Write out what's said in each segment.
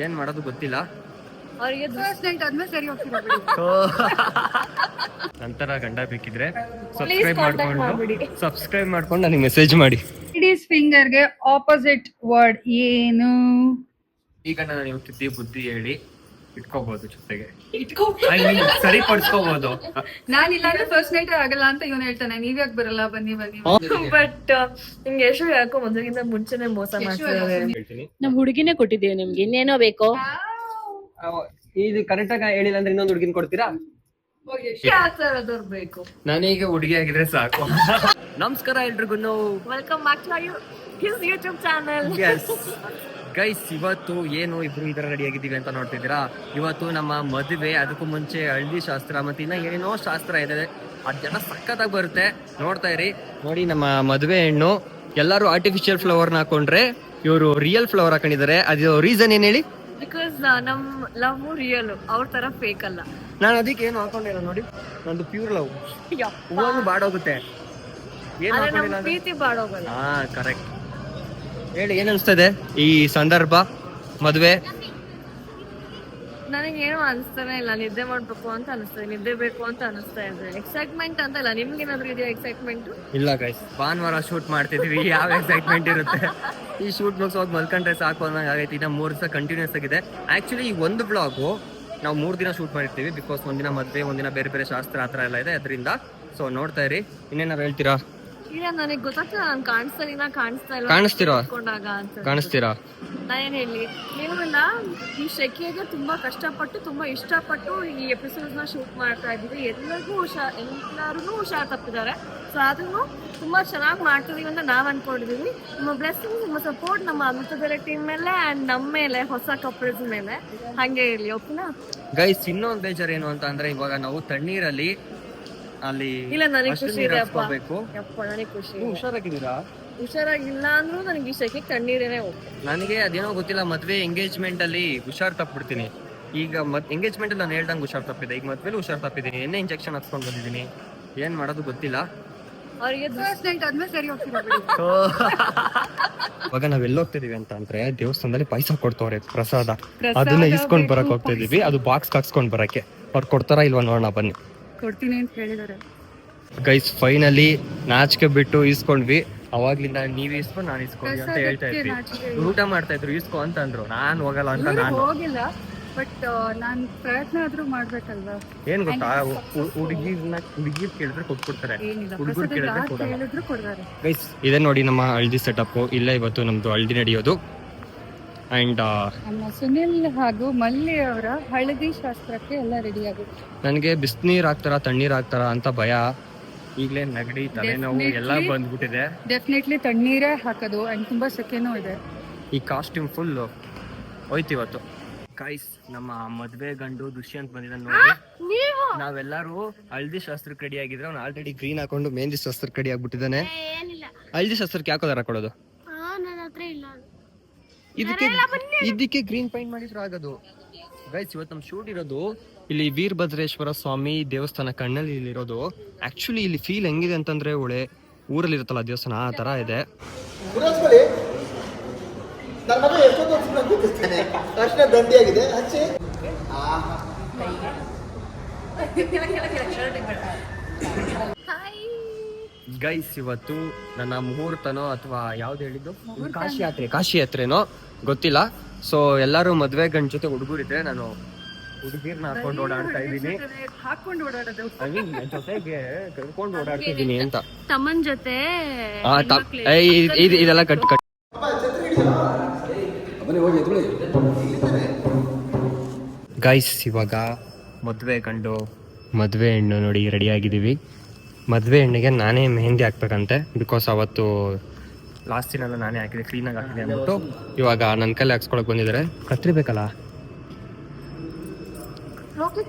ಏನ್ ಮಾಡೋದು ಗೊತ್ತಿಲ್ಲ. ಅವರಿಗೆ ಫಸ್ಟ್ ನೈಟ್ ಆದ್ಮೇಲೆ ಸರಿ ಹೋಗ್ತೀರಾ ನಂತರ ಗಂಡ ಬೇಕಿದ್ರೆ ಸಬ್ಸ್ಕ್ರೈಬ್ ಮಾಡ್ಕೊಂಡು ನನಗೆ ಮೆಸೇಜ್ ಮಾಡಿ. ಲೇಡೀಸ್ ಫಿಂಗರ್ಗೆ ಆಪೋಸಿಟ್ ವರ್ಡ್ ಏನು? ಈಗ ನಾನು ಇವತ್ತಿದ್ದಿ ಬುದ್ಧಿ ಹೇಳಿ ಇಟ್ಕೋಬಹುದು, ಜೊತೆಗೆ ಸರಿಪಡಿಸ್ಕೋಬಹುದು. ನಾನಿಲ್ಲ ಅಂದ್ರೆ ಫಸ್ಟ್ ನೈಟ್ ಆಗಲ್ಲ ಅಂತ ಇವನು ಹೇಳ್ತಾನೆ. ನೀವ್ ಯಾಕೆ ಬರಲ್ಲ, ಬನ್ನಿ ಬನ್ನಿ. ಬಟ್ ನಿಮ್ಗೆ ಯಶು ಯಾಕೋ ಮೊದಲಿಗಿಂತ ಮುಂಚೆನೆ ಮೋಸ ಮಾಡ್ತಿದ್ದಾರೆ. ನಮ್ ಹುಡುಗಿನೇ ಕೊಟ್ಟಿದ್ದೀವಿ ನಿಮ್ಗೆ, ಇನ್ನೇನೋ ಬೇಕೋ? ಇದು ಕರೆಕ್ಟ್ ಆಗಿ ಹೇಳಿಲ್ಲ ಅಂದ್ರೆ ಇನ್ನೊಂದು ಹುಡುಗಿನ ಕೊಡ್ತೀರಾ? ಬೇಕು. ನಾನೀಗ ಹುಡುಗಿ ಆಗಿದ್ರೆ ಸಾಕು. ನಮಸ್ಕಾರ ಎಲ್ರಿಗೂ. Welcome back to his YouTube channel. Guys, ಇವತ್ತು ಏನು ಇಬ್ರು ಇದರ ರೆಡಿ ಆಗಿದ್ದೀವಿ ಅಂತ ನೋಡ್ತಿದ್ದೀರಾ. ಇವತ್ತು ನಮ್ಮ ಮದುವೆ, ಅದಕ್ಕೂ ಮುಂಚೆ ಹಳದಿ ಶಾಸ್ತ್ರ ಮತ್ತೆ ಇನ್ನ ಏನೇನೋ ಶಾಸ್ತ್ರ ಇದೆ. ಅದೆಲ್ಲ ಸಖತ್ತಾಗಿ ಬರುತ್ತೆ, ನೋಡ್ತಾ ಇರಿ. ನೋಡಿ, ನಮ್ಮ ಮದುವೆ ಹೆಣ್ಣು ಎಲ್ಲರೂ ಆರ್ಟಿಫಿಷಿಯಲ್ ಫ್ಲವರ್ನ ಹಾಕೊಂಡ್ರೆ ಇವರು ರಿಯಲ್ ಫ್ಲವರ್ ಹಾಕೊಂಡಿದ್ದಾರೆ. ಅದು ರೀಸನ್ ಏನ್ ಹೇಳಿ? ಬಿಕಾಸ್ ನಮ್ ಲವ್ ರಿಯಲ್, ಅವ್ರ ತರ ಫೇಕ್ ಅಲ್ಲ. ನಾನು ಅದಕ್ಕೆ ಏನು ಹಾಕೊಂಡಿಲ್ಲ ನೋಡಿ, ನಂದು ಪ್ಯೂರ್ ಲವ್. ಹೂವು ಬಾಡೋಗುತ್ತೆ, ಏನು ಹಾಕೊಂಡಿಲ್ಲ. ಪ್ರೀತಿ ಬಾಡೋಗಲ್ಲ. ಹಾ, ಕರೆಕ್ಟ್. ಹೇಳಿ, ಏನ್ ಅನ್ಸ್ತದೆ ಈ ಸಂದರ್ಭ ಮದುವೆ? ನನಗೇನು ಅನಿಸ್ತಾನೆ ಇಲ್ಲ. ನಿದ್ದೆ ಮಾಡ್ಬೇಕು ಅಂತ ಅನಿಸ್ತದೆ, ನಿದ್ದೆ ಬೇಕು ಅಂತ ಅನಿಸ್ತಾ ಇದೆ. ಎಕ್ಸೈಟ್ಮೆಂಟ್ ಅಂತ ಇಲ್ಲ. ನಿಮ್ಗೆ ಏನಾದ್ರು ಇದೆಯಾ ಎಕ್ಸೈಟ್ಮೆಂಟ್? ಇಲ್ಲ ಗೈಸ್, ಭಾನುವಾರ ಶೂಟ್ ಮಾಡ್ತಿದೀವಿ, ಯಾವ ಎಕ್ಸೈಟ್ಮೆಂಟ್ ಇರುತ್ತೆ? ಈ ಶೂಟ್ ಮುಗಿಸೋದು ಮಲ್ಕೊಂಡ್ರೆ ಸಾಕು ಅನ್ನೋ ಆಗೈತಿ. ಇನ್ನ 3 ದಿವಸ ಕಂಟಿನ್ಯೂಸ್ ಆಗಿದೆ. ಆಕ್ಚುಲಿ ಈ ಒಂದು ಬ್ಲಾಗು ನಾವು 3 ದಿನ ಶೂಟ್ ಮಾಡಿರ್ತೀವಿ, ಬಿಕಾಸ್ ಒಂದಿನ ಮದುವೆ, ಒಂದಿನ ಬೇರೆ ಬೇರೆ ಶಾಸ್ತ್ರ ಆ ಥರ ಎಲ್ಲ ಇದೆ, ಅದರಿಂದ. ಸೊ ನೋಡ್ತಾ ಇರಿ. ಇನ್ನೇನಾರು ಹೇಳ್ತೀರಾ? ಇಲ್ಲ, ನನಗೆ ಗೊತ್ತಾಗ್ತದೆ. ನಾನು ಕಾಣಿಸ್ತಾ ಇಲ್ಲ. ಕಾಣಿಸ್ತೀರಾ? ಅಂತ ಕಾಣಿಸ್ತೀರಾ? ನಾನೇನ್ ಹೇಳಿ, ನೀವೆಲ್ಲ ಈ ಶೆಕೆಗೆ ತುಂಬಾ ಕಷ್ಟಪಟ್ಟು, ತುಂಬಾ ಇಷ್ಟಪಟ್ಟು ಈ ಎಪಿಸೋಡ್ ನ ಶೂಟ್ ಮಾಡ್ತಾ ಇದ್ದೀವಿ. ಎಲ್ಲರೂ ಹುಷಾರ್ ತಪ್ಪಿದ್ದಾರೆ. ಸೊ ಅದನ್ನು ತುಂಬಾ ಚೆನ್ನಾಗಿ ಮಾಡ್ತಿದೀವಿ ಅಂತ ನಾವ್ ಅನ್ಕೊಂಡಿದೀವಿ. ನಿಮ್ಮ ಬ್ಲೆಸ್ಸಿಂಗ್, ನಿಮ್ಮ ಸಪೋರ್ಟ್ ನಮ್ಮ ಅಮೃತಧಾರೆ ಟೀಮ್ ಮೇಲೆ ಅಂಡ್ ನಮ್ಮ ಮೇಲೆ, ಹೊಸ ಕಪಲ್ಸ್ ಮೇಲೆ ಹಂಗೆ ಇರ್ಲಿ. ಓಕೆನಾ ಗೈಸ್? ಇನ್ನೊಂದು ಬೇಜಾರು ಏನು ಅಂತ ಅಂದ್ರೆ, ಇವಾಗ ನಾವು ತಣ್ಣೀರಲ್ಲಿ ಅಲ್ಲಿ ಇಲ್ಲ, ನನಗೆ ಖುಷಿ ಇದೆ ಅಪ್ಪ. ನನಗೆ ಖುಷಿ. ಹುಷಾರಾಗಿದ್ದೀರಾ? ಹುಷಾರಾಗಿಲ್ಲ ಅಂದ್ರೂ ನನಗೆ ಈ ಶೆಕೆ ತಣ್ಣೀರೇನೆ ಓಕೆ. ನನಗೆ ಅದೇನೋ ಗೊತ್ತಿಲ್ಲ, ಮದ್ವೆ ಎಂಗೇಜ್ಮೆಂಟ್ ಅಲ್ಲಿ ಹುಷಾರ್ ತಪ್ಪಿಡ್ತೀನಿ. ಈಗ ಎಂಗೇಜ್ಮೆಂಟ್ ಅಲ್ಲಿ ನಾನು ಹೇಳ್ದಂಗೆ ಹುಷಾರ್ ತಪ್ಪಿದೆ, ಈಗ ಮದ್ವೆಲಿ ಹುಷಾರ್ ತಪ್ಪಿದ್ದೀನಿ. ಎಣ್ಣೆ ಇಂಜೆಕ್ಷನ್ ಹಾಕ್ಸ್ಕೊಂಡು ಬಂದಿದ್ದೀನಿ, ಏನ್ ಮಾಡೋದು ಗೊತ್ತಿಲ್ಲ. ಅವರಿಗೆ ಫಸ್ಟ್ ನೈಟ್ ಆದ್ಮೇಲೆ ಸರಿ ಹೋಗ್ತೀರಾ ಇವಾಗ ನಾವ್ ಎಲ್ಲಿ ಹೋಗ್ತಿದೀವಿ ಅಂತ ಅಂದ್ರೆ, ದೇವಸ್ಥಾನದಲ್ಲಿ ಪಾಯಸ ಕೊಡ್ತವ್ರೆ, ಪ್ರಸಾದ. ಅದನ್ನ ಇಸ್ಕೊಂಡ್ ಬರಕ್ ಹೋಗ್ತಾ ಇದೀವಿ. ಅದು ಬಾಕ್ಸ್ ಹಾಕ್ಸ್ಕೊಂಡ್ ಬರಕ್ಕೆ ಅವ್ರು ಕೊಡ್ತಾರ ಇಲ್ವಾ ನೋಡೋಣ, ಬನ್ನಿ. ಕೊಡ್ತೀನಿ ಅಂತ ಹೇಳಿದಾರೆ ಗೈಸ್. ಫೈನಲಿ ನಾಚಿಕೆ ಬಿಟ್ಟು ಇಸ್ಕೊಂಡ್ವಿ. ಅವಾಗ್ಲಿಂದ ನೀವ್ ಇಸ್ಕೊಂಡು ನಾನು ಇಸ್ಕೊಂಡ್ವಿ ಅಂತ ಹೇಳ್ತಾ ಇದ್ವಿ. ಊಟ ಮಾಡ್ತಾ ಇದ್ರು, ಇಸ್ಕೊ ಅಂತ ಅಂದ್ರು. ನಾನ್ ಹೋಗಲ್ಲ ಅಂತ ನಾನು ಹೋಗಿಲ್ಲ. ಬಟ್ ನಾನ್ ಪ್ರಯತ್ನ ಆದ್ರೂ ಮಾಡ್ಬೇಕಲ್ವಾ? ಏನ್ ಗೊತ್ತಾ, ಹುಡುಗಿ ಕೇಳಿದ್ರೆ ಕೊಟ್ಬಿಡ್ತಾರೆ, ಹುಡುಗರು ಕೇಳಿದ್ರೆ ಕೊಡಲ್ಲ. ಗೈಸ್, ಇದೇ ನೋಡಿ ನಮ್ಮ ಹಳ್ದಿ ಸೆಟಪ್. ಇಲ್ಲೇ ಇವತ್ತು ನಮ್ದು ಹಳ್ದಿ ನಡೆಯೋದು. ಅಂಡ್ ಸುನಿಲ್ ಹಾಗೂ ಮಲ್ಲಿ ಅವರ ಹಳದಿ ಶಾಸ್ತ್ರಕ್ಕೆ ಎಲ್ಲ ರೆಡಿ ಆಗಿದೆ. ನನಗೆ ಬಿಸಿನೀರ್ ಹಾಕ್ತಾರ, ತಣ್ಣೀರ್ ಹಾಕ್ತಾರ ಅಂತ ಭಯ. ಈಗಲೇ ನೆಗಡಿ, ತಲೆನೋವು ಎಲ್ಲ ಬಂದ್ಬಿಟ್ಟಿದೆ. ಡೆಫಿನೆಟ್ಲಿ ತಣ್ಣೀರೇ ಹಾಕೋದು. ಅಂಡ್ ತುಂಬಾ ಸೆಕೆನೂ ಇದೆ. ಈ ಕಾಸ್ಟ್ಯೂಮ್ ಫುಲ್ ಹೋಯ್ತು ಇವತ್ತು. ಗೈಸ್, ನಮ್ಮ ಮದ್ವೆ ಗಂಡು ದುಷ್ಯಂತ್ ಬಂದಿದ್ದಾನೆ ನೋಡಿ. ನಾವೆಲ್ಲರೂ ಹಳದಿ ಶಾಸ್ತ್ರಕ್ಕೆ ರೆಡಿ ಆಗಿದ್ರೆ, ಅವ್ನು ಆಲ್ರೆಡಿ ಗ್ರೀನ್ ಹಾಕೊಂಡು ಮೆಹಂದಿ ಶಾಸ್ತ್ರಕ್ಕೆ ರೆಡಿ ಆಗ್ಬಿಟ್ಟಿದ್ದಾನೆ. ಹಳದಿ ಶಾಸ್ತ್ರಕ್ಕೆ ಯಾಕೋದಾರ ಕೊಡೋದು? ಇದಕ್ಕೆ ಗ್ರೀನ್ ಪೈಂಟ್ ಮಾಡಿದ್ರು ಆಗೋದು. ಗೈಸ್, ಇವತ್ತು ನಮ್ ಶೂಟ್ ಇರೋದು ಇಲ್ಲಿ ವೀರಭದ್ರೇಶ್ವರ ಸ್ವಾಮಿ ದೇವಸ್ಥಾನ ಕಣ್ಣಲ್ಲಿ ಇರೋದು. ಆಕ್ಚುಲಿ ಇಲ್ಲಿ ಫೀಲ್ ಹೆಂಗಿದೆ ಅಂತಂದ್ರೆ, ಊರಲ್ಲಿ ಇರುತ್ತಲ್ಲ ದೇವಸ್ಥಾನ, ಆ ತರ ಇದೆ. ಗೈಸ್, ಇವತ್ತು ನನ್ನ ಮುಹೂರ್ತನೋ ಅಥವಾ ಯಾವ್ದು ಹೇಳಿದ್ದು, ಕಾಶಿ ಯಾತ್ರೆನೋ ಗೊತ್ತಿಲ್ಲ. ಸೊ ಎಲ್ಲರೂ ಮದ್ವೆ ಗಂಡ ಜೊತೆ ಹುಡುಗರಿದ್ರೆ, ನಾನು ಹುಡುಗಿರ್ನ ಹಾಕೊಂಡು ಓಡಾಡ್ತಾ ಇದ್ದೀನಿ. ಜೊತೆಗೆ ಕರ್ಕೊಂಡು ಓಡಾಡ್ತಿದ್ದೀನಿ ಅಂತ. ತಮ್ಮನ್ ಜೊತೆ ಇದೆಲ್ಲ ಕಟ್. ಗೈಸ್, ಇವಾಗ ಮದ್ವೆ ಗಂಡು ಮದ್ವೆ ಹೆಣ್ಣು ನೋಡಿ ರೆಡಿ ಆಗಿದ್ದೀವಿ. ಮದ್ವೆ ಹೆಣ್ಣಿಗೆ ನಾನೇ ಮೆಹಂದಿ ಹಾಕ್ಬೇಕಂತೆ, ಬಿಕಾಸ್ ಅವತ್ತು ಲಾಸ್ಟ್ ದಿನ ನಾನೇ ಹಾಕಿದೆ, ಕ್ಲೀನಾಗಿ ಹಾಕಿದೆ ಅಂದ್ಬಿಟ್ಟು. ಇವಾಗ ನನ್ನ ಕೈಲಿ ಹಾಕ್ಸ್ಕೊಳಕ್ ಬಂದಿದ್ದಾರೆ. ಕತ್ರಿ ಬೇಕಲ್ಲ,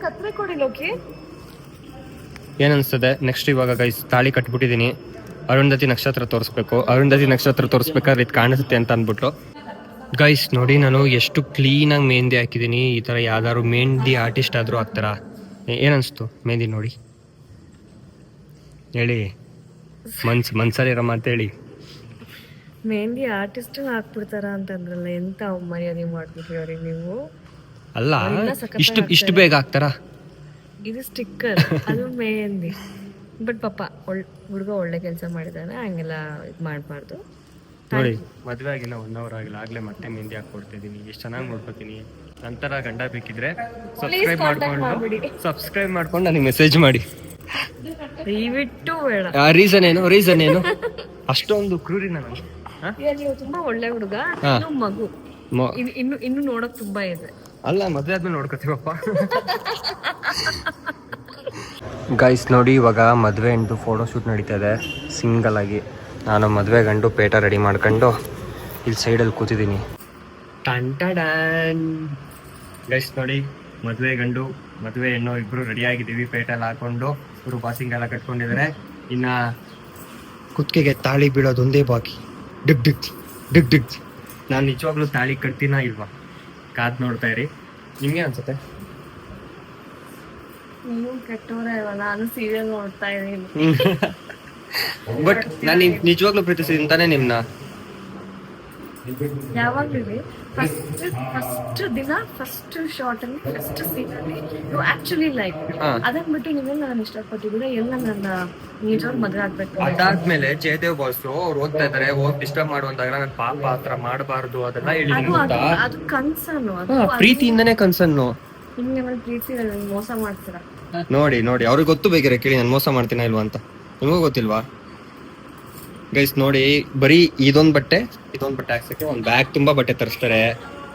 ಕತ್ರಿ ಕೊಡಿ ಲೋಕಿ. ಏನ್ ಅನ್ಸ್ತದೆ ನೆಕ್ಸ್ಟ್? ಇವಾಗ ಗೈಸ್, ತಾಳಿ ಕಟ್ಬಿಟ್ಟಿದೀನಿ. ಅರುಂಧತಿ ನಕ್ಷತ್ರ ತೋರಿಸ್ಬೇಕು. ಅರುಂಧತಿ ನಕ್ಷತ್ರ ತೋರಿಸ್ಬೇಕಾದ್ರೆ ಇದು ಕಾಣಿಸುತ್ತೆ ಅಂತ ಅಂದ್ಬಿಟ್ಟು. ಗೈಸ್ ನೋಡಿ, ನಾನು ಎಷ್ಟು ಕ್ಲೀನಾಗಿ ಮೆಹಂದಿ ಹಾಕಿದ್ದೀನಿ. ಈ ಥರ ಯಾವ್ದಾದ್ರು ಮೆಹಂದಿ ಆರ್ಟಿಸ್ಟ್ ಆದರೂ ಹಾಕ್ತಾರ? ಏನನ್ಸ್ತು ಮೆಹಂದಿ ನೋಡಿ? ಹೇಳಿ, ಮನ್ಸಲ್ಲಿರೋ ಮಾತು ಹೇಳಿ. ಮೆಹಂದಿ ಆರ್ಟಿಸ್ಟ್ ಹಾಕ್ಬಿಡ್ತಾರ ಅಂತಂದ್ರಲ್ಲ, ಎಂತ ಮರ್ಯಾದೆ ಮಾಡ್ಬಿಟ್ಟಿವ್ರಿ ನೀವು. ಅಲ್ಲ ಅವ್ರೆಲ್ಲ ಸಖತ್ತಾಗಿ ಇಷ್ಟು ಬೇಗ ಆಗ್ತಾರಾ? ಇದು ಸ್ಟಿಕ್ಕರ್, ಅದು ಮೆಹಂದಿ. ಬಟ್ ಪಾಪ ಹುಡುಗ ಒಳ್ಳೆ ಕೆಲಸ ಮಾಡಿದಾನೆ, ಹಂಗೆಲ್ಲ ಇದು ಮಾಡಬಾರ್ದು. ನೋಡಿ ಮದುವೆ ಆಗಿಲ್ಲ 1 hour ಆಗಿಲ್ಲ, ಆಗ್ಲೇ ಮತ್ತೆ ಮೆಹಂದಿ ಹಾಕೊಡ್ತಿದ್ದೀನಿ. ಎಷ್ಟು ಚೆನ್ನಾಗಿ ನೋಡ್ಕೊತೀನಿ. ನಂತರ ಗಂಡ ಬೇಕಿದ್ರೆ ಸಬ್ಸ್ಕ್ರೈಬ್ ಮಾಡ್ಕೊಂಡು ನನಗೆ ಮೆಸೇಜ್ ಮಾಡಿ. ದಯವಿಟ್ಟು ಬೇಡ. ರೀಸನ್ ಏನು ಅಷ್ಟೊಂದು ಕ್ರೂರಿ ನಾನು? ನೀವು ತುಂಬಾ ಒಳ್ಳೆ ಹುಡುಗ, ಇನ್ನು ಮಗು ಇನ್ನು ನೋಡಕ್ ತುಂಬಾ ಇದೆ. ಅಲ್ಲ ಮದುವೆ ಆದ್ಮೇಲೆ ನೋಡ್ಕೊತೀವಪ್ಪ. ಗೈಸ್ ನೋಡಿ, ಇವಾಗ ಮದುವೆ ಗಂಡು ಫೋಟೋ ಶೂಟ್ ನಡೀತಾ ಇದೆ ಸಿಂಗಲ್ ಆಗಿ. ನಾನು ಮದುವೆ ಗಂಡು ಪೇಟ ರೆಡಿ ಮಾಡ್ಕೊಂಡು ಇಲ್ಲಿ ಸೈಡಲ್ಲಿ ಕೂತಿದ್ದೀನಿ. ಗೈಸ್ ನೋಡಿ, ಮದುವೆ ಗಂಡು ಮದುವೆ ಹೆಣ್ಣು ಇಬ್ರು ರೆಡಿ ಆಗಿದ್ದೀವಿ. ಪೇಟೆಲ್ಲ ಹಾಕೊಂಡು ಇವರು ಬಾಸಿಂಗ್ ಎಲ್ಲ ಕಟ್ಕೊಂಡಿದ್ದಾರೆ. ಇನ್ನ ಕುತ್ತಿಗೆಗೆ ತಾಳಿ ಬೀಳೋದು ಒಂದೇ ಬಾಕಿ. ಡಿಗ್ ಡಿಗ್ ಡಿಗ್ ಡಿಗ್. ನಾನು ನಿಜವಾಗ್ಲೂ ತಾಳಿ ಕಟ್ತೀನಾ ಇಲ್ವಾ ಕಾದ್ ನೋಡ್ತಾ ಇರಿ. ನಿಮ್ಗೆ ಅನ್ಸುತ್ತೆ? ನೀವು ಕೆಟ್ಟವರೇ ಅಲ್ವಾ, ನಾನು ಸೀರಿಯಲ್ ನೋಡ್ತಾ ಇದ್ದೀನಿ. ಬಟ್ ನಾನು ನಿಜವಾಗ್ಲೂ ಪ್ರೀತಿಸಿದ್ದೀನಿ ತಾನೇ ನಿಮ್ನ. ಯಾವಾಗ್ಲೂ ಫಸ್ಟ್ ದಿನ ಫಸ್ಟ್ ಶಾರ್ಟ್ ಅಲ್ಲಿ ಫಸ್ಟ್ ಸೀನ್ ಅಲ್ಲಿ ಯು ಆಕ್ಚುಲಿ ಲೈಕ್, ಅದನ್ನ ಬಿಟ್ಟು ನೀವೆಲ್ಲ ನಾನು ಇಷ್ಟಪಟ್ಟಿದ್ರೆ ಎಲ್ಲ ನನ್ನ ನಿಜವಾಗ್ ಮದುವೆ ಆಗ್ಬೇಕು. ಅದಾದ್ಮೇಲೆ ಜಯದೇವ್ ಬಾಸ್ ಅವ್ರು ಓದ್ತಾ ಇದಾರೆ, ಹೋಗಿ ಡಿಸ್ಟರ್ಬ್ ಮಾಡುವಂದಾಗ ನಾನು ಪಾಪ ಆತರ ಮಾಡಬಾರ್ದು ಅದೆಲ್ಲ ಹೇಳಿ. ಅದು ಕನ್ಸನ್ನು, ಅದು ಪ್ರೀತಿಯಿಂದನೇ ಕನ್ಸನ್ನು. ನಿಮ್ಗೆ ಪ್ರೀತಿ ಮೋಸ ಮಾಡ್ತೀರಾ. ನೋಡಿ ಅವ್ರಿಗೆ ಗೊತ್ತು, ಬೇಕಿರ ಕೇಳಿ ನಾನು ಮೋಸ ಮಾಡ್ತೀನ ಇಲ್ವಾ ಅಂತ. ನಿಮಗೂ ಗೊತ್ತಿಲ್ವಾ ಗೈಸ್? ನೋಡಿ, ಬರೀ ಇದೊಂದ್ ಬಟ್ಟೆ ಹಾಕ್ಸಕ್ಕೆ ಒಂದ್ ಬ್ಯಾಗ್ ತುಂಬಾ ಬಟ್ಟೆ ತರಿಸ್ತಾರೆ,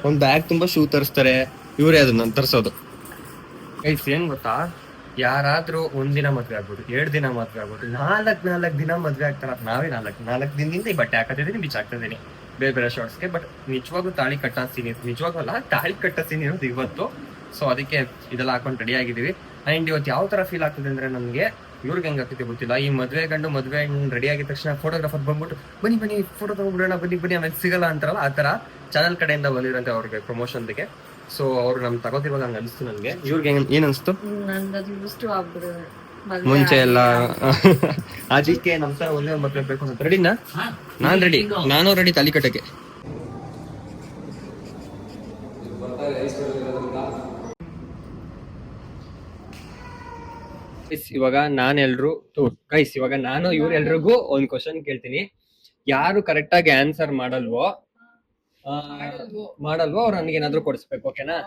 ಒಂದ್ ಬ್ಯಾಗ್ ತುಂಬಾ ಶೂ ತರಿಸ್ತಾರೆ. ಇವರೇ ಅದನ್ನ ತರಿಸೋದು. ಗೈಸ್ ಏನ್ ಗೊತ್ತಾ, ಯಾರಾದ್ರೂ ಒಂದಿನ ಮದ್ವೆ ಆಗ್ಬೋದು, 2 ದಿನ ಮದ್ವೆ ಆಗ್ಬೋದು, 4 ದಿನ ಮದ್ವೆ ಆಗ್ತಾರ. ನಾವೇ 4 ದಿನದಿಂದ ಈ ಬಟ್ಟೆ ಹಾಕತಿದ್ದೀನಿ, ಬಿಚ್ಚಾಕ್ತಿದ್ದೀನಿ ಬೇರೆ ಬೇರೆ ಶಾರ್ಟ್ಸ್ಗೆ. ಬಟ್ ನಿಜವಾಗ್ಲೂ ತಾಳಿ ಕಟ್ಟಾಸ್ತೀನಿ, ನಿಜವಾಗಲ್ಲ ತಾಳಿ ಕಟ್ಟಾಸ್ತೀನಿ ಇರೋದು ಇವತ್ತು. ಸೊ ಅದಕ್ಕೆ ಇದೆಲ್ಲ ಹಾಕೊಂಡು ರೆಡಿ ಆಗಿದೀವಿ. ಅಂಡ್ ಇವತ್ತು ಯಾವ ತರ ಫೀಲ್ ಆಗ್ತದೆ ಅಂದ್ರೆ, ನಮ್ಗೆ ಇವ್ರಿಗೆ ಹೆಂಗ್ ಆಗ್ತದೆ ಗೊತ್ತಿಲ್ಲ. ಈ ಮದ್ವೆ ಗಂಡು ಮದ್ವೆ ರೆಡಿ ಆಗಿದ ತಕ್ಷಣ ಫೋಟೋಗ್ರಾಫರ್ ಬಂದ್ಬಿಟ್ಟು ಬನ್ನಿ ಫೋಟೋ ತಗೊಂಡ್ಬಿಡೋಣ, ಬನ್ನಿ ಆಮೇಲೆ ಸಿಗಲ್ಲ ಅಂತಾರಲ್ಲ, ಆ ತರ ಚಾನಲ್ ಕಡೆಯಿಂದ ಬಂದಿರಂತೆ ಅವ್ರಿಗೆ ಪ್ರಮೋಷನ್ಗೆ. ಸೊ ಅವ್ರು ನಮ್ ತಗೋತಿರುವಾಗ ಹಂಗ ಅನಿಸ್ತು ನನ್ಗೆ. ಇವ್ರಿಗೆ ಏನ್ ಅನ್ಸ್ತು? ಮುಂಚೆ ಎಲ್ಲ ಅದಕ್ಕೆ ನಮ್ ತರ ಒಂದೇ ಮದ್ವೆ ಬೇಕು ಅಂತ. ರೆಡಿನಾ? ನಾನು ರೆಡಿ ತಾಲಿ ಕಟ್ಟಕ್ಕೆ. ಇವಾಗ ಇವಾಗ ನಾನು ಇವ್ರೆಲ್ರಿಗೂ ಒಂದ್ ಕ್ವಶನ್ ಕೇಳ್ತೀನಿ. ಯಾರು ಕರೆಕ್ಟ್ ಆಗಿ ಆನ್ಸರ್ ಮಾಡಲ್ವೋ ಅವ್ರು ನನಗೆ ಏನಾದ್ರು ಕೊಡಿಸ್ಬೇಕು, ಓಕೆನಾ?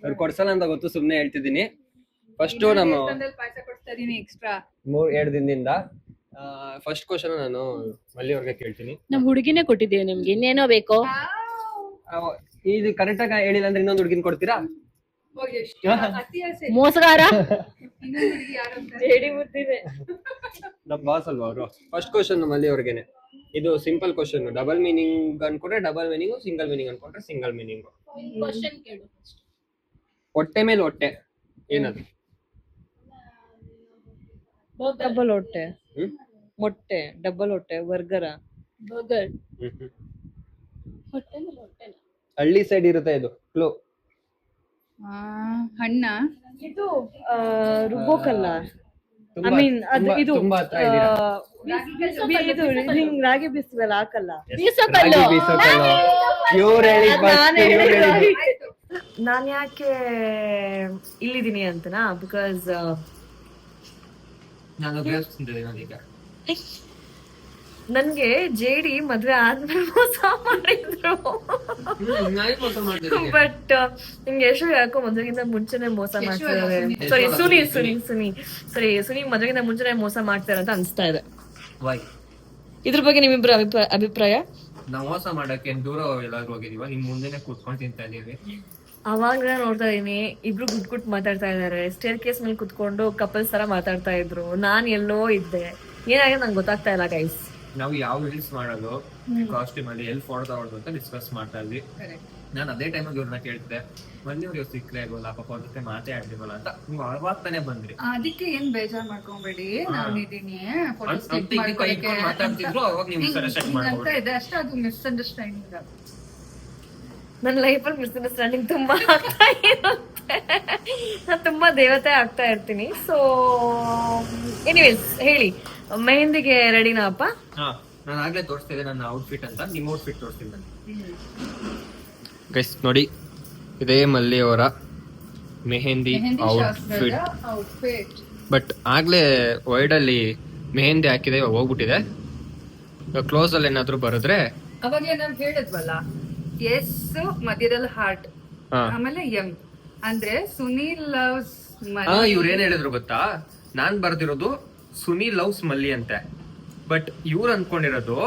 ಅವ್ರು ಕೊಡ್ಸಲ್ಲ ಅಂತ ಗೊತ್ತು, ಸುಮ್ನೆ ಹೇಳ್ತಿದ್ದೀನಿ. ಫಸ್ಟ್ ನಮ್ಮ 2 ದಿನದಿಂದ ಫಸ್ಟ್ ಕ್ವಶನ್ ನಾನು ಮಲ್ಲಿ ಅವ್ರಿಗೆ ಕೇಳ್ತೀನಿ. ನಮ್ ಹುಡುಗಿನೇ ಕೊಟ್ಟಿದ್ದೀವಿ ನಿಮ್ಗೆ, ಇನ್ನೇನೋ ಬೇಕೋ? ಇದು ಕರೆಕ್ಟ್ ಆಗಿ ಹೇಳಿಲ್ಲ ಅಂದ್ರೆ ಇನ್ನೊಂದು ಹುಡುಗಿನ ಕೊಡ್ತೀರಾ? ಮೋಸಗಾರ. ನಮ್ ಬಾಸ್ ಅಲ್ವಾ ಅವರು. ಫಸ್ಟ್ ಕ್ವಶನ್ ಮಲ್ಲಿ ಅವ್ರಿಗೆನೆ. ಇದು ಸಿಂಪಲ್ ಕ್ವಶನ್. ಡಬಲ್ ಮೀನಿಂಗ್ ಅನ್ಕೊಂಡ್ರೆ ಡಬಲ್ ಮೀನಿಂಗ್, ಸಿಂಗಲ್ ಮೀನಿಂಗ್ ಅನ್ಕೊಂಡ್ರೆ ಸಿಂಗಲ್ ಮೀನಿಂಗ್. ಹೊಟ್ಟೆ ಮೇಲೆ ಹೊಟ್ಟೆ ಏನದು? ಡಬಲ್ ಹೊಟ್ಟೆ, ಮೊಟ್ಟೆ, ಡಬಲ್ ಹೊಟ್ಟೆ, ಬರ್ಗರ, ಬರ್ಗರ್. ಹಳ್ಳಿ ಸೈಡ್ ಇರುತ್ತೆ ಇದು. ಕ್ಲೂ. ಹಣ್ಣ, ಇದು ರುಬ್ಬೋಕಲ್ಲ. ಐ ಮೀನ್ ಅದು ಇದು ರಾಗಿ ಬೀಸ್ತೀವಲ್ಲ, ಹಾಕಲ್ಲ. ನಾನ್ ಯಾಕೆ ಇಲ್ಲಿದ್ದೀನಿ ಅಂತನಾ? ಬಿಕಾಸ್ ನನ್ಗೆ ಜೇಡಿ ಮದ್ವೆ ಆದ್ಮೇಲೆ ಮೋಸ ಮಾಡಿದ್ರು. ಬಟ್ ನಿಮ್ಗೆ ಯಶು ಯಾಕೋ ಮದ್ವೆಗಿಂತ ಮುಂಚೆನೆ ಮೋಸ ಮಾಡ್ತಿದ್ದಾರೆ. ಸುನಿ ಮದ್ವೆಗಿಂತ ಮುಂಚೆನೆ ಮೋಸ ಮಾಡ್ತಾರೆ ಅಂತ ಅನ್ಸ್ತಾ ಇದೆ. ಇದ್ರ ಬಗ್ಗೆ ನಿಮ್ಮಿಬ್ರ ಅಭಿಪ್ರಾಯ? ನಾವು ಮೋಸ ಮಾಡಕ್ಕೆ ದೂರ ಎಲ್ಲಾದ್ರೂ ಹೋಗಿದೀವ? ನಿಮ್ ಮುಂದೆನೆ ಕೂತ್ಕೊಂಡು ತಿಂತಾ ಇದೀವಿ. ಅವಾಗ ನೋಡ್ತಾ ಇದೀನಿ, ಇಬ್ರು ಗುಟ್ ಮಾತಾಡ್ತಾ ಇದಾರೆ. ಸ್ಟೇರ್ ಕೇಸ್ ಮೇಲೆ ಕುತ್ಕೊಂಡು ಕಪಲ್ಸ್ ತರ ಮಾತಾಡ್ತಾ ಇದ್ರು. ನಾನ್ ಎಲ್ಲೋ ಇದ್ದೆ, ಏನಾಗಿದೆ ನಂಗೆ ಗೊತ್ತಾಗ್ತಾ ಇಲ್ಲ ಗೈಸ್. ನಾವು ಯಾವ ರೀಲ್ಸ್ ಮಾಡೋದು, ಕಾಸ್ಟ್ಯೂಮ್ ಅಲ್ಲಿ ಎಲ್ಲಿ ಫೋಟೋ ತಗೊಳ್ಳೋದು ಅಂತ ಡಿಸ್ಕಸ್ ಮಾಡ್ತಾ ಇದ್ವಿ. ನಾನು ಅದೇ ಟೈಮಿಗೆ ಇವ್ರನ್ನ ಕೇಳ್ತಿದ್ದೆ, ಮಂದಿವ್ರು ಸಿಕ್ಕರೆ ಆಗೋಲ್ಲ, ಪಾಪ ಅವ್ರ ಜೊತೆ ಮಾತೇ ಆಡ್ತೀವಲ್ಲ ಅಂತ. ನೀವು ಅವಾಗ ತಾನೇ ಬಂದ್ರಿ. ಅದಕ್ಕೆ ಏನ್ ಬೇಜಾರ್ ಮಾಡ್ಕೊಂಬೇಡಿ, ನಾನಿದ್ದೀನಿ ಮಾತಾಡ್ತಿದ್ರು. ಅವಾಗ ನೀವು ಸಜೆಷನ್ ಮಾಡ್ಬೋದು ಅಷ್ಟೇ. ಅದು ಮಿಸ್ಅಂಡರ್ಸ್ಟ್ಯಾಂಡಿಂಗ್. ನನ್ನ ಲೈಫಲ್ಲಿ ಮಿಸ್ಅಂಡರ್ಸ್ಟ್ಯಾಂಡಿಂಗ್ ತುಂಬಾ ಆಗ್ತಾ ಇರುತ್ತೆ. ನಾನು ತುಂಬಾ ದೇವತೆ ಆಗ್ತಾ ಇರ್ತೀನಿ. ಸೊ ಎನಿವೇಸ್ ಹೇಳಿ, ಮೆಹಂದಿಗೆ ರೆಡಿನಾ ಅಪ್ಪ? ನಾನು ಆಗ್ಲೇ ತೋರಿಸ್ತಿದ್ದೆ ನನ್ನ ಔಟ್ಫಿಟ್ ಅಂತ, ನಿಮ್ಮ ಔಟ್ಫಿಟ್ ತೋರಿಸ್ತೀನಿ ನಾನು. ಗೈಸ್ ನೋಡಿ, ಇದೇ ಮಲ್ಲಿ ಅವರ ಮೆಹಂದಿ ಔಟ್ಫಿಟ್. ಬಟ್ ಆಗ್ಲೇ ವೈಡ್ ಅಲ್ಲಿ ಮೆಹಂದಿ ಹಾಕಿದೆ, ಇವಾಗ ಹೋಗ್ಬಿಟ್ಟಿದೆ. ಇವಾಗ ಕ್ಲೋಸ್ ಅಲ್ಲಿ ಏನಾದ್ರು ಬರೆದ್ರೆ ಅವಾಗ್ಲೇ ನಾವ್ ಹೇಳಿದ್ವಲ್ಲ, ಎಸ್ ಮಧ್ಯದಲ್ಲಿ ಹಾರ್ಟ್, ಆಮೇಲೆ ಎಂ ಅಂದ್ರೆ ಸುನೀಲ್ ಲವ್ಸ್ ಇವ್ರು ಏನ್ ಹೇಳಿದ್ರು ಗೊತ್ತಾ, ನಾನ್ ಬರ್ದಿರೋದು ಸುನೀಲ್ ಲವ್ಸ್ ಮಲ್ಲಿ ಅಂತೆ, ಬಟ್ ಇವ್ರು ಅನ್ಕೊಂಡಿರೋದು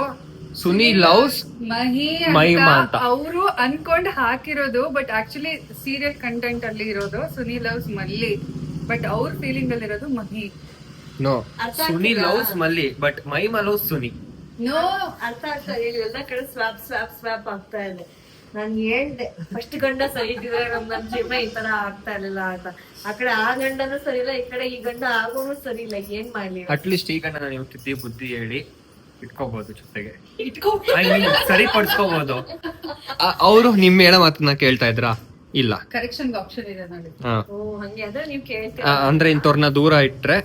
ಸುನೀಲ್ ಲವ್ಸ್ ಮಹಿಮಾ ಅಂತ. ಅವರು ಅನ್ಕೊಂಡ್ ಹಾಕಿರೋದು, ಬಟ್ ಆಕ್ಚುಲಿ ಸೀರಿಯಲ್ ಕಂಟೆಂಟ್ ಅಲ್ಲಿ ಇರೋದು ಸುನೀಲ್ ಲವ್ಸ್ ಮಲ್ಲಿ, ಬಟ್ ಅವ್ರ ಫೀಲಿಂಗ್ ಅಲ್ಲಿ ಇರೋದು Mahi. No, Sunil loves Malli but Mahima loves Suni. No, ಅರ್ಥ ಆಗ್ತಾ ಇಲ್ಲ, ಎಲ್ಲ ಕಡೆ ಸ್ವಾಪ್ ಸ್ವಾಪ್ ಸ್ವಾಪ್ ಆಗ್ತಾ ಇದೆ. ನಾನ್ ಹೇಳ್ದೆ ಫಸ್ಟ್ ಗಂಡ ಸರಿ ಇದ್ದಿದ್ರೆ ನಮ್ ಜೀವನ ಈ ತರ ಆಗ್ತಾ ಇರ್ಲಿಲ್ಲ ಅಂತ. ಆ ಕಡೆ ಆ ಗಂಡನೂ ಸರಿ ಇಲ್ಲ, ಈ ಕಡೆ ಈ ಗಂಡ ಆಗೋನು ಸರಿ ಇಲ್ಲ, ಏನ್ ಮಾಡ್ಲಿ? ಅಟ್ಲೀಸ್ಟ್ ಈ ಗಂಡ ನೀವು ತಿದ್ದಿ ಬುದ್ಧಿ ಹೇಳಿ ಇಟ್ಕೋಬಹುದು, ಜೊತೆಗೆ ಸರಿಪಡಿಸ್ಕೋಬಹುದು. ಅವರು ನಿಮ್ ಹೇಳೋ ಮಾತನ್ನ ಕೇಳ್ತಾ ಇದ್ರಾ? ಇಲ್ಲ, ಕರೆಕ್ಷನ್ ಆಪ್ಷನ್ ಇದೆ ನೋಡಿ. ಓ ಹಂಗೆ ಅಂದ್ರೆ ನೀವ್ ಕೇಳ್ತೀರಾ ಅಂದ್ರೆ ಇಂಥವ್ರನ್ನ ದೂರ ಇಟ್ರೆ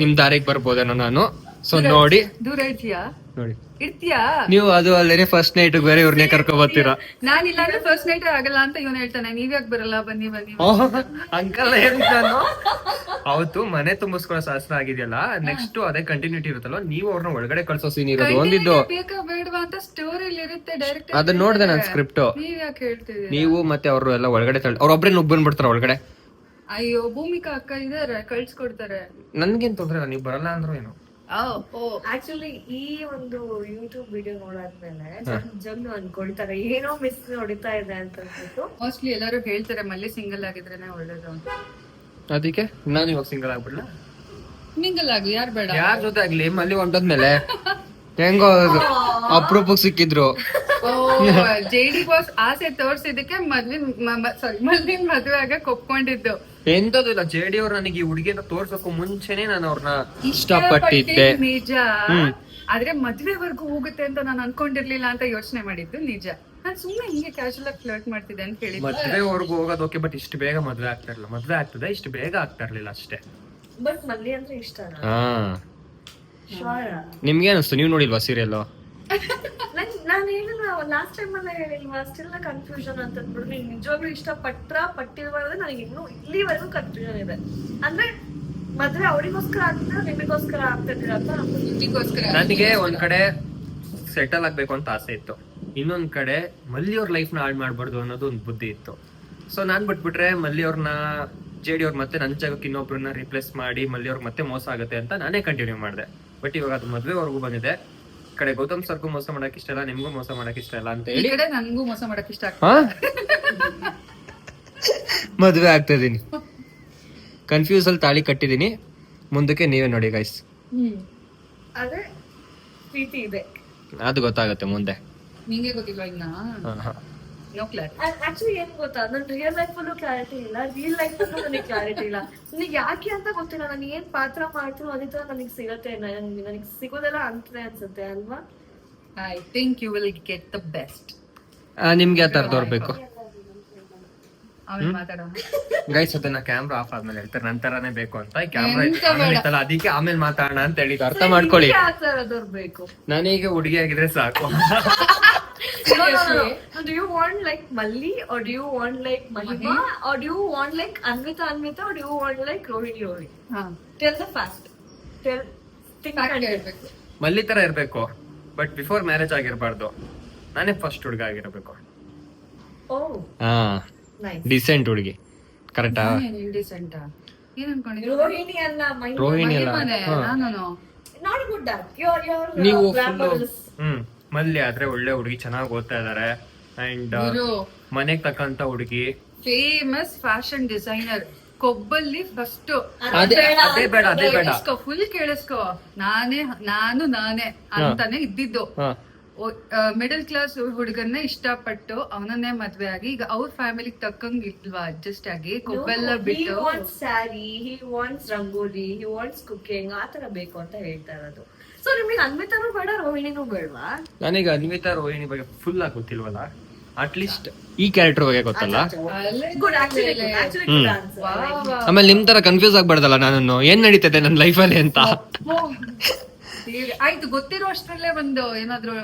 ನಿಮ್ ದಾರಿಗೆ ಬರ್ಬೋದೇನೋ ನಾನು. ಸೊ ನೋಡಿ, ದೂರ ಇರ್ತೀಯಾ? ನೋಡಿ ಇರ್ತೀಯಾ ನೀವು? ಅದು ಅಲ್ಲೇನೆ ಫಸ್ಟ್ ನೈಟ್ ಬೇರೆ ಇವ್ರನ್ನೇ ಕರ್ಕೊ ಬರ್ತೀರಾ. ನಾನಿಲ್ಲ ಅಂದ್ರೆ ಫಸ್ಟ್ ನೈಟ್ ಆಗಲ್ಲ ಅಂತ ಇವನ್ ಹೇಳ್ತಾನೆ. ನೀವ್ಯಾಕ್ ಬರಲ್ಲ, ಬನ್ನಿ ಬನ್ನಿ. ಅಂಕಲ್ ನಾನು ಅವತ್ತು ಮನೆ ತುಂಬಿಸ್ಕೊಳ್ಳೋ ಶಾಸ್ತ್ರ ಆಗಿದೆಯಲ್ಲ, ನೆಕ್ಸ್ಟ್ ಅದೇ ಕಂಟಿನ್ಯೂಟಿ ಇರುತ್ತಲ್ಲ, ನೀವು ಅವ್ರನ್ನ ಒಳಗಡೆ ಕಳ್ಸೋ ಸೀನ್ ಇರೋದು ಒಂದಿದ್ದು. ಬೇಕಾ ಬೇಡವಾ ಅಂತ ಸ್ಟೋರಿಲಿ ಇರುತ್ತೆ ಡೈರೆಕ್ಟ್. ಅದನ್ನ ನೋಡ್ದೆ ನಾನು ಸ್ಕ್ರಿಪ್ಟ್. ನೀವ್ ಯಾಕೆ ಹೇಳ್ತಿದೀರಿ? ನೀವು ಮತ್ತೆ ಅವರು ಎಲ್ಲ ಒಳಗಡೆ ಅವ್ರೊಬ್ರೆ ನುಗ್ಬಂದ್ಬಿಡ್ತಾರ ಒಳಗಡೆ. ಅಯ್ಯೋ, ಭೂಮಿಕಾ ಅಕ್ಕ ಇದಾರೆ, ಕಳ್ಸ್ಕೊಡ್ತಾರೆ. ನನ್ಗೇನ್ ತೊಂದ್ರೆ ಇಲ್ಲ, ನೀವು ಬರಲ್ಲ ಅಂದ್ರು ಏನು. ಆಕ್ಚುಲಿ ಈ ಒಂದು ಯೂಟ್ಯೂಬ್ ವಿಡಿಯೋ ನೋಡಾದ್ಮೇಲೆ ಜನ ಅನ್ಕೊಳ್ತಾರೆ ಏನೋ ಮಿಸ್ ನೋಡಿತಾ ಇದೆ ಅಂತ ಅಂದ್ಬಿಟ್ಟು. ಮೋಸ್ಟ್ಲಿ ಎಲ್ಲರೂ ಹೇಳ್ತಾರೆ ಮಲ್ಲಿ ಸಿಂಗಲ್ ಆಗಿದ್ರೇನೆ ಒಳ್ಳೇದು ಅಂತ. ಅದಕ್ಕೆ ನಾನು ಇವಾಗ ಸಿಂಗಲ್ ಆಗ್ಬಿಡ್ಲ? ಮಿಂಗಲ್ ಆಗ್ಲಿ, ಯಾರು ಬೇಡ. ಯಾರ ಜೊತೆ ಆಗ್ಲಿ, ಮಲ್ಲಿ ಹೊಂಟದ್ಮೇಲೆ ಹೆಂಗೋ ಅಪ್ರೂಪಕ್ಕೆ ಸಿಕ್ಕಿದ್ರು. JD ಬಾಸ್ ಆಸೆ ತೋರ್ಸಿದಕ್ಕೆ ಮಲ್ಲಿನ್ ಮದ್ವೆ ಆಗಕ್ ಒಪ್ಕೊಂಡಿದ್ದು. ಎಂತದ್ದು ಇಲ್ಲ, JD ಅವ್ರು ನನಗೆ ಈ ಹುಡುಗಿನ ತೋರ್ಸಕ್ಕೂ ಮುಂಚೆನೆ ನಾನು ಅವ್ರನ್ನ ಇಷ್ಟಪಟ್ಟಿದ್ದೆ, ನಿಜ. ಆದ್ರೆ ಮದ್ವೆವರೆಗೂ ಹೋಗುತ್ತೆ ಅಂತ ನಾನು ಅನ್ಕೊಂಡಿರ್ಲಿಲ್ಲ ಅಂತ ಯೋಚನೆ ಮಾಡಿದ್ದು ನಿಜ. ನಾನ್ ಸುಮ್ನೆ ಹಿಂಗೆ ಕ್ಯಾಶುಯಲ್ ಆಗಿ ಫ್ಲರ್ಟ್ ಮಾಡ್ತಿದ್ದೆ ಅಂತ ಹೇಳಿ. ಮದ್ವೆವರೆಗೂ ಹೋಗೋದು ಓಕೆ, ಬಟ್ ಇಷ್ಟು ಬೇಗ ಮದ್ವೆ ಆಗ್ತಾ ಇರ್ಲಿಲ್ಲ. ಮದ್ವೆ ಆಗ್ತದೆ, ಇಷ್ಟು ಬೇಗ ಆಗ್ತಾ ಇರ್ಲಿಲ್ಲ ಅಷ್ಟೇ. ಬಟ್ ಮಲ್ಲಿ ಅಂದ್ರೆ ಇಷ್ಟನಾ? ನಿಮ್ಗೆ ಅನಿಸ್ತು? ನೀವು ನೋಡಿಲ್ವಾ ಸೀರಿಯಲ್? ನಾನು ಹೇಳಿಲ್ಲ ಲಾಸ್ಟ್ ಟೈಮ್ ಅಲ್ಲ ಹೇಳಿಲ್ವಾ, ಸ್ಟಿಲ್ ಕನ್ಫ್ಯೂಷನ್ ಅಂತ ಅಂದ್ಬಿಟ್ಟು. ನೀನ್ ನಿಜವಾಗ್ಲೂ ಪಟ್ಟಿಲ್ಬಾರ್ದು, ನನಗೆ ಇನ್ನೂ ಇಲ್ಲಿವರೆಗೂ ಕನ್ಫ್ಯೂಷನ್ ಇದೆ. ಅಂದ್ರೆ ಮದ್ವೆ ಅವರಿಗೋಸ್ಕರ ಆಗ್ತಿದ್ರೆ ನಿಮಗೋಸ್ಕರ ಆಗ್ತಿದ್ದೀರ ಅಂತ ನಿಮಗೋಸ್ಕರ. ನನಗೆ ಒಂದ್ ಕಡೆ ಸೆಟಲ್ ಆಗ್ಬೇಕು ಅಂತ ಆಸೆ ಇತ್ತು, ಇನ್ನೊಂದ್ ಕಡೆ ಮಲ್ಲಿ ಅವ್ರ ಲೈಫ್ ನ ಹಾಳು ಮಾಡ್ಬಾರ್ದು ಅನ್ನೋದು ಒಂದು ಬುದ್ಧಿ ಇತ್ತು. ಸೊ ನಾನ್ ಬಿಟ್ಬಿಟ್ರೆ ಮಲ್ಲಿ ಅವ್ರನ್ನ JD ಅವ್ರ ಮತ್ತೆ ನನ್ನ ಜಾಗಕ್ಕೆ ಇನ್ನೊಬ್ರನ್ನ ರಿಪ್ಲೇಸ್ ಮಾಡಿ ಮಲ್ಲಿ ಅವ್ರಿಗೆ ಮತ್ತೆ ಮೋಸ ಆಗುತ್ತೆ ಅಂತ ನಾನೇ ಕಂಟಿನ್ಯೂ ಮಾಡಿದೆ. ಬಟ್ ಇವಾಗ ಅದು ಮದ್ವೆವರೆಗೂ ಬಂದಿದೆ. ಈ ಕಡೆ ಗೌತಮ್ ಸರ್ಗೂ ಮೋಸ ಮಾಡಕ್ ಇಷ್ಟ ಇಲ್ಲ, ನಿಮ್ಗೂ ಮೋಸ ಮಾಡಕ್ ಇಷ್ಟ ಇಲ್ಲ ಅಂತ ಹೇಳಿ ನನ್ಗೂ ಮೋಸ ಮಾಡಕ್ ಇಷ್ಟ ಆಗ್ತದೆ. ಮದ್ವೆ ಆಗ್ತಾ ಇದೀನಿ, ಕನ್ಫ್ಯೂಸ್ ಅಲ್ಲಿ ತಾಳಿ ಕಟ್ಟಿದೀನಿ. ಮುಂದಕ್ಕೆ ನೀವೇ ನೋಡಿ ಗೈಸ್. ಅದೇ ಪ್ರೀತಿ ಇದೆ, ಅದು ಗೊತ್ತಾಗುತ್ತೆ ಮುಂದೆ. ನಿಂಗೆ ಗೊತ್ತಿಲ್ಲ ಇನ್ನ? No clarity. ಆಕ್ಚುಲಿ ಏನ್ ಗೊತ್ತಾ, ನನ್ ರಿಯಲ್ ಲೈಫ್ ಅಲ್ಲೂ ಕ್ಲಾರಿಟಿ ಇಲ್ಲ, ರಿಯಲ್ ಲೈಫ್ ಅಲ್ಲೂ ನನಗೆ ಕ್ಲಾರಿಟಿ ಇಲ್ಲ. ನನಗೆ ಯಾಕೆ ಅಂತ ಗೊತ್ತಿಲ್ಲ. ನಾನು ಏನ್ ಪಾತ್ರ ಮಾಡ್ತೀನಿ ಅದೇ ತರ ನನಗೆ ಸಿಗತ್ತೆ, ನನಗೆ ಸಿಗೋದೆಲ್ಲ ಅಂತಲೇ ಅನ್ಸುತ್ತೆ ಅಲ್ವಾ? I think you will get the best. ನಿಮ್ಗೆ ಯಾವ ತರದವ್ರು ಬೇಕು? ಆಮೇಲೆ ಮಾತಾಡೋಣ ಗೈಸ್. ಅದನ್ನ ಕ್ಯಾಮ್ರಾ ಆಫ್ ಆದ್ಮೇಲೆ ಹೇಳ್ತಾರೆ ನನ್ ತರಾನೇ ಬೇಕು ಅಂತ. ಕ್ಯಾಮ್ರಾ ಇತ್ತಲ್ಲ, ಅದಕ್ಕೆ ಆಮೇಲೆ ಮಾತಾಡೋಣ ಅಂತ ಹೇಳಿ ಅರ್ಥ ಮಾಡ್ಕೊಳ್ಳಿ. ಬೇಕು ನಾನೀಗ ಹುಡುಗಿ ಆಗಿದ್ರೆ ಸಾಕು. Do you want like Malli, or do you want like Mahima, or do you want like Anvita, or do you want like Rohini? Tell the fact. Think ಹೇಳ್ಬೇಕು. ಮಲ್ಲಿ ತರ ಇರ್ಬೇಕು, ಬಟ್ ಬಿಫೋರ್ ಮ್ಯಾರೇಜ್ ಆಗಿರ್ಬಾರ್ದು. ನಾನೇ ಫಸ್ಟ್ ಹುಡುಗ ಆಗಿರ್ಬೇಕು. Oh, nice. Decent ಹುಡುಗಿ. ಕರೆಕ್ಟಾ? Decent ಏನ್ ಅನ್ಕೊಂಡಿದ್ದೆ? Rohini ಅಲ್ಲ, Mahima. ರೋಹಿಣಿ ಅಲ್ಲ. ನಾನು Not good at. You're ನೀವು glamorous. ಮಲ್ಲಿ ಆದ್ರೆ ಒಳ್ಳೆ ಹುಡುಗಿ, ಚೆನ್ನಾಗಿ ಓದ್ತಾ ಇದಾರೆ, ಅಂಡ್ ಮನೆಗ್ ತಕ್ಕಂತ ಹುಡುಗಿ, ಫೇಮಸ್ ಫ್ಯಾಷನ್ ಡಿಸೈನರ್, ಕೊಬ್ಬಲ್ಲಿ ಫಸ್ಟ್. ಅದೇ ಬೇಡ. ಫುಲ್ ಕೇಳಿಸ್ಕೊ. ನಾನೇ ಅಂತಾನೆ ಇದ್ದಿದ್ದು. ಮಿಡಲ್ ಕ್ಲಾಸ್ ಹುಡುಗನ್ನೇ ಇಷ್ಟಪಟ್ಟು ಅವನನ್ನೇ ಮದ್ವೆ ಆಗಿ ಈಗ ಅವ್ರ ಫ್ಯಾಮಿಲಿಗೆ ತಕ್ಕಂಗ್ ಇಲ್ವಾ ಅಡ್ಜಸ್ಟ್ ಆಗಿ ಕೊಬ್ಬೆಲ್ಲ ಬಿಟ್ಟು. He wants saree, he wants rangoli, he wants cooking, ಆತರ ಬೇಕು ಅಂತ ಹೇಳ್ತಾ ಇರೋದು. ಸೊ ನಿಮ್ಗೆ ಅನ್ವಿತಾನೂ ಬೇಡ, ರೋಹಿಣಿನೂ ಬೇಡವಾ? ನನಗೆ ಅನ್ವಿತಾ ರೋಹಿಣಿ ಬಗ್ಗೆ ಫುಲ್ ಆಗಿ ಗೊತ್ತಿಲ್ವಲ್ಲ, ಅಟ್ಲೀಸ್ಟ್ ಈ ಕ್ಯಾರೆಕ್ಟರ್ ಬಗ್ಗೆ ಗೊತ್ತಲ್ಲ. Good, actually good answer. ಆಮೇಲೆ ನಿಮ್ ತರ ಕನ್ಫ್ಯೂಸ್ ಆಗ್ಬಾರ್ದಲ್ಲ ನಾನು ಏನ್ ನಡೀತದೆ ನನ್ನ ಲೈಫಲ್ಲಿ ಅಂತ. ಆಯ್ತು, ಗೊತ್ತಿರೋ ಅಷ್ಟ್ರಲ್ಲೇ ಒಂದು ಏನಾದ್ರು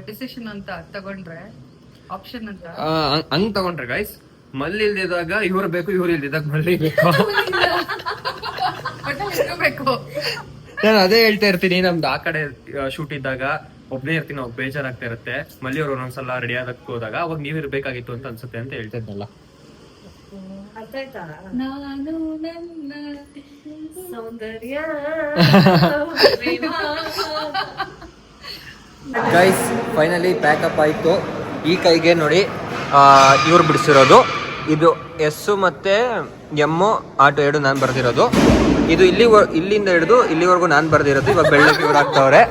ಡಿಸಿಷನ್ ಅಂತ ತಗೊಂಡ್ರೆ, ಆಪ್ಷನ್ ಅಂತ. ಹಂಗ್ ತಗೊಂಡ್ರೆ ಗೈಸ್, ಮಲ್ಲಿ ಇಲ್ದಿದಾಗ ಇವ್ರು ಬೇಕು, ಇವ್ರು ಇಲ್ದಿದಾಗ ಮಲ್ಲಿ ಬೇಕು. ಬೇಕು. ನಾನು ಅದೇ ಹೇಳ್ತಾ ಇರ್ತೀನಿ, ನಮ್ದು ಆ ಕಡೆ ಶೂಟ್ ಇದ್ದಾಗ ಒಬ್ನೇ ಇರ್ತೀನಿ, ಅವಾಗ ಬೇಜಾರಾಗ್ತಾ ಇರುತ್ತೆ. ಮಲ್ಲಿ ಅವ್ರು ಒಂದೊಂದ್ಸಲ ರೆಡಿ ಆಗಕ್ಕೆ ಹೋದಾಗ ಅವಾಗ ನೀವ್ ಇರ್ಬೇಕಾಗಿತ್ತು ಅಂತ ಅನ್ಸುತ್ತೆ ಅಂತ ಹೇಳ್ತಾ ಇದ್ನಲ್ಲ. ಅರ್ಥ ಆಯ್ತಾ? ನಾನು ನನ್ನ ಸೌಂದರ್ಯ ಗೈಸ್ ಫೈನಲಿ ಪ್ಯಾಕಪ್ ಆಯ್ತು. ಈ ಕೈಗೆ ನೋಡಿ ಇವ್ರು ಬಿಡಿಸಿರೋದು, ಇದು ಎಸ್ಸು ಮತ್ತೆ ಎಮ್ಮು ಆಟೋ ಎರಡು ನಾನು ಬರ್ದಿರೋದು. ಇದು ಇಲ್ಲಿಂದ ಹಿಡಿದು ಇಲ್ಲಿವರೆಗೂ ನಾನು ಬರ್ದಿರೋದು. ಇವಾಗ ಬೆಳ್ಳಕ್ಕೆ ಇವ್ರು ಹಾಕ್ತವ್ರೆ.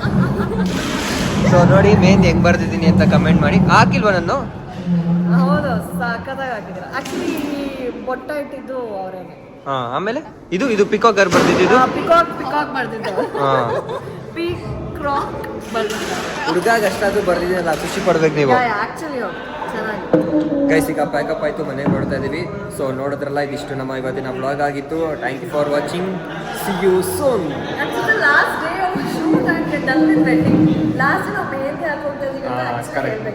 ಸೊ ನೋಡಿ ಮೆಹಂದಿ ಹೆಂಗ್ ಬರ್ದಿದ್ದೀನಿ ಅಂತ ಕಮೆಂಟ್ ಮಾಡಿ. ಹಾಕಿಲ್ವಾ ನಾನು? ಹೌದು, ಸಖತ್ತಾಗಿ ಹಾಕಿದ್ರ. ಆಕ್ಚುಲಿ ಬೊಟ್ಟ ಇಟ್ಟಿದ್ದು ಅವರೇನೆ. ಹಾ, ಆಮೇಲೆ ಇದು ಪಿಕಾಕರ್ ಬರ್ದಿದ್ದು. ಪಿಕಾಕ್ ಬರ್ದಿದ್ದು. ಹಾ, ಪಿಕಾಕ್ ಬರ್ದಿದ್ದು. ಹುಡುಗಾಗ ಅಷ್ಟಾದ್ರೂ ಬರ್ದಿದ್ದೀನಲ್ಲ, ಖುಷಿ ಪಡ್ಬೇಕು ನೀವು. ಆಕ್ಚುಲಿ ಚೆನ್ನಾಗಿ. ಗೈಸ್ ಈಗ ಪ್ಯಾಕಪ್ ಆಯ್ತು, ಮನೆಗೆ ಹೊರಡ್ತಾ ಇದೀವಿ. ಸೊ ನೋಡಿದ್ರಲ್ಲ, ಇದಿಷ್ಟು ನಮ್ಮ ಇವತ್ತಿನ ವ್ಲಾಗ್ ಆಗಿತ್ತು. Thank you for watching. See you soon. Last day of shoot and done with wedding. Last ನಾವು ಬೇರೆ ಹಾಕೊಳ್ತಾ ಇದೀವಿ ಅಂತ ಕರೆಕ್ಟ್.